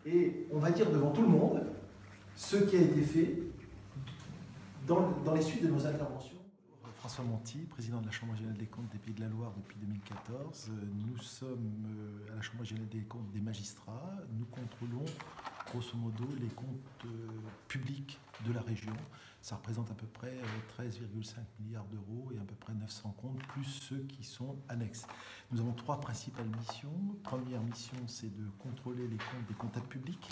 Et on va dire devant tout le monde ce qui a été fait dans les suites de nos interventions. François Monti, président de la Chambre régionale des comptes des Pays de la Loire depuis 2014. Nous sommes à la Chambre régionale des comptes des magistrats. Nous contrôlons grosso modo les comptes publics de la région. Ça représente à peu près 13,5 milliards d'euros et à peu près 900 comptes, plus ceux qui sont annexes. Nous avons trois principales missions. Première mission, c'est de contrôler les comptes des comptables publics.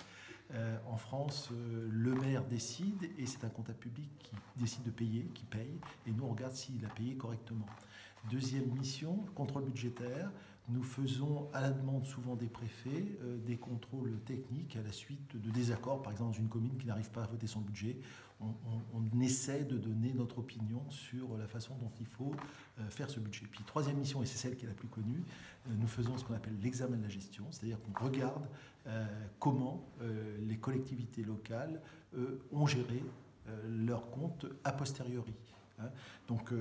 En France, le maire décide et c'est un comptable public qui décide de payer, qui paye, et nous on regarde s'il a payé correctement. Deuxième mission, contrôle budgétaire. Nous faisons à la demande souvent des préfets des contrôles techniques à la suite de désaccords, par exemple dans une commune qui n'arrive pas à voter son budget. On essaie de donner notre opinion sur la façon dont il faut faire ce budget. Puis troisième mission, et c'est celle qui est la plus connue, nous faisons ce qu'on appelle l'examen de la gestion, c'est-à-dire qu'on regarde comment les collectivités locales ont géré leurs comptes a posteriori. Donc,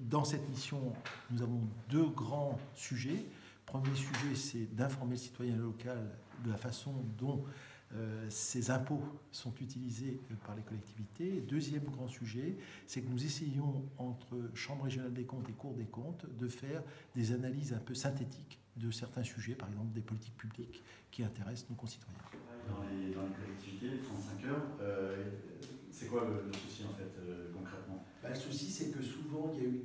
dans cette mission, nous avons deux grands sujets. Premier sujet, c'est d'informer le citoyen local de la façon dont ces impôts sont utilisés par les collectivités. Deuxième grand sujet, c'est que nous essayons, entre Chambre régionale des comptes et Cour des comptes, de faire des analyses un peu synthétiques de certains sujets, par exemple des politiques publiques qui intéressent nos concitoyens. Dans les collectivités, les 35 heures, c'est quoi le souci en fait concrètement? Le souci, c'est que souvent il y a eu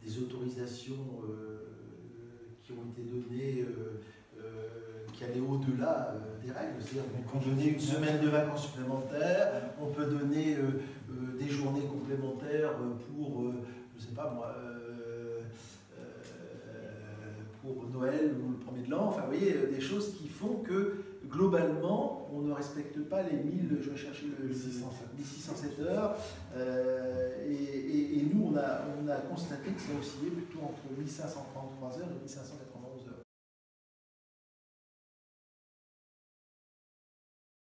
des autorisations qui ont été données qui allaient au-delà des règles. C'est-à-dire qu'on peut donner une semaine de vacances supplémentaires, on peut donner des journées complémentaires pour, je sais pas moi, pour Noël ou le premier de l'an. Enfin, vous voyez, des choses qui font que globalement, on ne respecte pas les 1000, je vais chercher les 607 heures. Et nous, on a constaté que ça oscillait plutôt entre 1533 heures et 1580